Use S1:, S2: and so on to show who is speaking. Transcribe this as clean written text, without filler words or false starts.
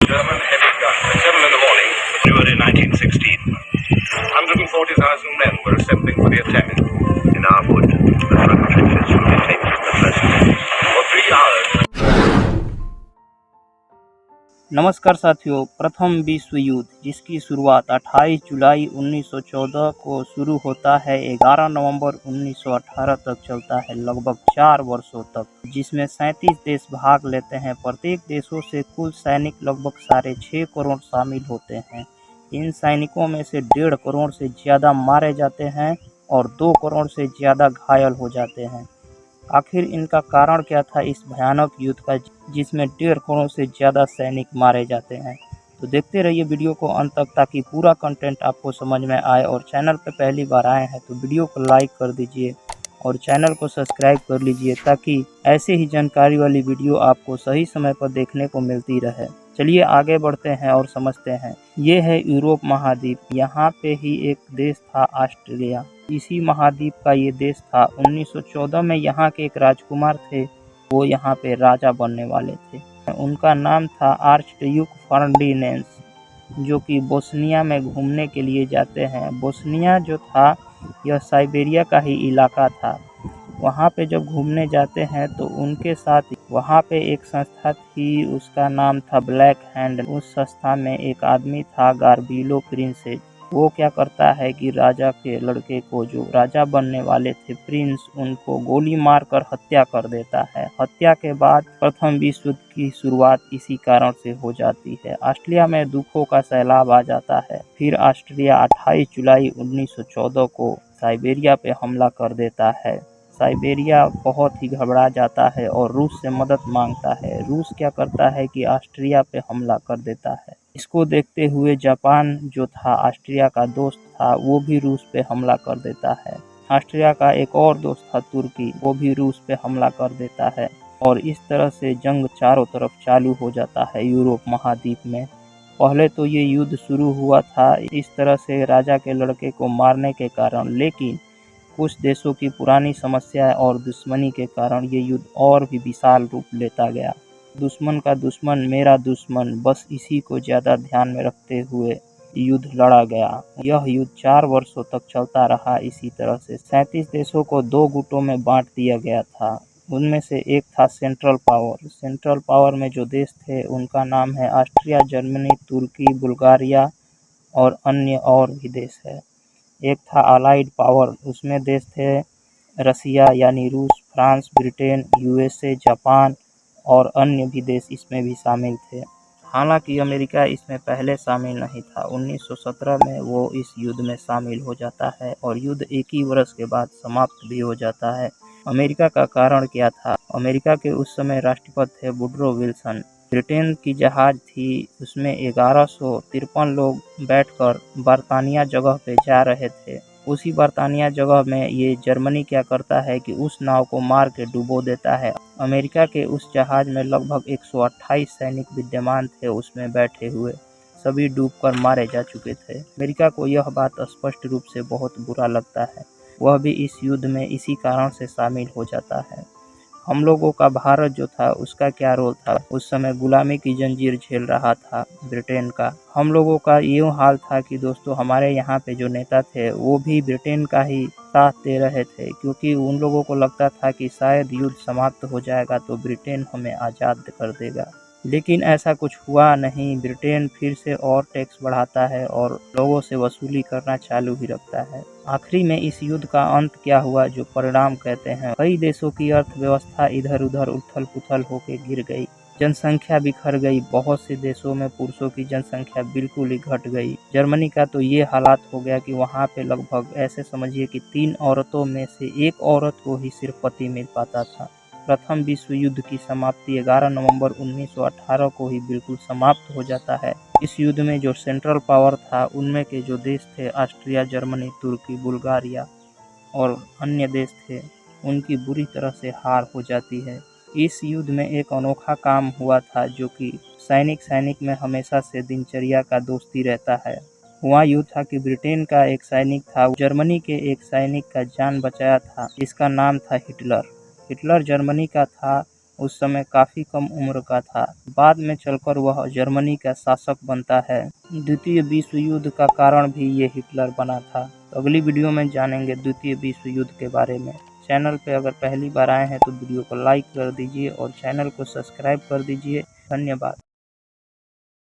S1: German heavy gun at 7 in the morning, January 1916. 140,000 men were assembling for the attack. In our wood, the front trenches will be taken in the first days. For 3 hours.
S2: नमस्कार साथियों, प्रथम विश्व युद्ध जिसकी शुरुआत 28 जुलाई 1914 को शुरू होता है, 11 नवंबर 1918 तक चलता है, लगभग 4 वर्षों तक, जिसमें 37 देश भाग लेते हैं। प्रत्येक देशों से कुल सैनिक लगभग 6.5 करोड़ शामिल होते हैं। इन सैनिकों में से 1.5 करोड़ से ज़्यादा मारे जाते हैं और 2 करोड़ से ज़्यादा घायल हो जाते हैं। आखिर इनका कारण क्या था इस भयानक युद्ध का, जिसमें 1.5 करोड़ से ज़्यादा सैनिक मारे जाते हैं? तो देखते रहिए वीडियो को अंत तक ताकि पूरा कंटेंट आपको समझ में आए। और चैनल पर पहली बार आए हैं तो वीडियो को लाइक कर दीजिए और चैनल को सब्सक्राइब कर लीजिए ताकि ऐसे ही जानकारी वाली वीडियो आपको सही समय पर देखने को मिलती रहे। चलिए आगे बढ़ते हैं और समझते हैं। ये है यूरोप महाद्वीप। यहाँ पे ही एक देश था ऑस्ट्रेलिया। इसी महाद्वीप का ये देश था। 1914 में यहाँ के एक राजकुमार थे, वो यहाँ पे राजा बनने वाले थे। उनका नाम था आर्चड्यूक फर्डिनेंड, जो कि बोस्निया में घूमने के लिए जाते हैं। बोस्निया जो था यह साइबेरिया का ही इलाका था। वहाँ पे जब घूमने जाते हैं तो उनके साथ वहाँ पे एक संस्था थी, उसका नाम था ब्लैक हैंड। उस संस्था में एक आदमी था गार्बिलो प्रिंसेस। वो क्या करता है कि राजा के लड़के को, जो राजा बनने वाले थे प्रिंस, उनको गोली मारकर हत्या कर देता है। हत्या के बाद प्रथम विश्व युद्ध की शुरुआत इसी कारण से हो जाती है। ऑस्ट्रेलिया में दुखों का सैलाब आ जाता है। फिर ऑस्ट्रेलिया 28 जुलाई 1914 को साइबेरिया पे हमला कर देता है। साइबेरिया बहुत ही घबरा जाता है और रूस से मदद मांगता है। रूस क्या करता है कि ऑस्ट्रिया पे हमला कर देता है। इसको देखते हुए जापान जो था, ऑस्ट्रिया का दोस्त था, वो भी रूस पे हमला कर देता है। ऑस्ट्रिया का एक और दोस्त था तुर्की, वो भी रूस पे हमला कर देता है और इस तरह से जंग चारों तरफ चालू हो जाता है यूरोप महाद्वीप में। पहले तो ये युद्ध शुरू हुआ था इस तरह से राजा के लड़के को मारने के कारण, लेकिन कुछ देशों की पुरानी समस्या और दुश्मनी के कारण ये युद्ध और भी विशाल रूप लेता गया। दुश्मन का दुश्मन मेरा दुश्मन, बस इसी को ज़्यादा ध्यान में रखते हुए युद्ध लड़ा गया। यह युद्ध 4 वर्षों तक चलता रहा। इसी तरह से 37 देशों को 2 गुटों में बांट दिया गया था। उनमें से एक था सेंट्रल पावर। सेंट्रल पावर में जो देश थे उनका नाम है ऑस्ट्रिया, जर्मनी, तुर्की, बुल्गारिया और अन्य और भी देश है। एक था अलाइड पावर, उसमें देश थे रसिया यानी रूस, फ्रांस, ब्रिटेन, यूएसए, जापान और अन्य भी देश इसमें भी शामिल थे। हालांकि अमेरिका इसमें पहले शामिल नहीं था। 1917 में वो इस युद्ध में शामिल हो जाता है और युद्ध एक ही वर्ष के बाद समाप्त भी हो जाता है। अमेरिका का कारण क्या था? अमेरिका के उस समय राष्ट्रपति थे वुडरो विल्सन। ब्रिटेन की जहाज थी, उसमें 1153 लोग बैठकर बर्तानिया जगह पे जा रहे थे। उसी बर्तानिया जगह में ये जर्मनी क्या करता है कि उस नाव को मार के डुबो देता है। अमेरिका के उस जहाज में लगभग 128 सैनिक विद्यमान थे, उसमें बैठे हुए सभी डूबकर मारे जा चुके थे। अमेरिका को यह बात स्पष्ट रूप से बहुत बुरा लगता है। वह भी इस युद्ध में इसी कारण से शामिल हो जाता है। हम लोगों का भारत जो था उसका क्या रोल था? उस समय गुलामी की जंजीर झेल रहा था ब्रिटेन का। हम लोगों का यूँ हाल था कि दोस्तों, हमारे यहाँ पे जो नेता थे वो भी ब्रिटेन का ही साथ दे रहे थे, क्योंकि उन लोगों को लगता था कि शायद युद्ध समाप्त हो जाएगा तो ब्रिटेन हमें आज़ाद कर देगा। लेकिन ऐसा कुछ हुआ नहीं। ब्रिटेन फिर से और टैक्स बढ़ाता है और लोगों से वसूली करना चालू ही रखता है। आखिरी में इस युद्ध का अंत क्या हुआ, जो परिणाम कहते हैं, कई देशों की अर्थव्यवस्था इधर उधर उथल पुथल होकर गिर गई, जनसंख्या बिखर गई। बहुत से देशों में पुरुषों की जनसंख्या बिल्कुल ही घट गई। जर्मनी का तो ये हालात हो गया कि वहाँ पे लगभग ऐसे समझिए कि 3 औरतों में से 1 औरत को ही सिर्फ पति मिल पाता था। प्रथम विश्व युद्ध की समाप्ति 11 नवंबर 1918 को ही बिल्कुल समाप्त हो जाता है। इस युद्ध में जो सेंट्रल पावर था उनमें के जो देश थे ऑस्ट्रिया, जर्मनी, तुर्की, बुल्गारिया और अन्य देश थे, उनकी बुरी तरह से हार हो जाती है। इस युद्ध में एक अनोखा काम हुआ था, जो कि सैनिक में हमेशा से दिनचर्या का दोस्ती रहता है। हुआ यूँ था कि ब्रिटेन का एक सैनिक था, जर्मनी के एक सैनिक का जान बचाया था, जिसका नाम था हिटलर। हिटलर जर्मनी का था उस समय काफ़ी कम उम्र का था। बाद में चलकर वह जर्मनी का शासक बनता है। द्वितीय विश्व युद्ध का कारण भी ये हिटलर बना था। तो अगली वीडियो में जानेंगे द्वितीय विश्व युद्ध के बारे में। चैनल पे अगर पहली बार आए हैं तो वीडियो को लाइक कर दीजिए और चैनल को सब्सक्राइब कर दीजिए। धन्यवाद।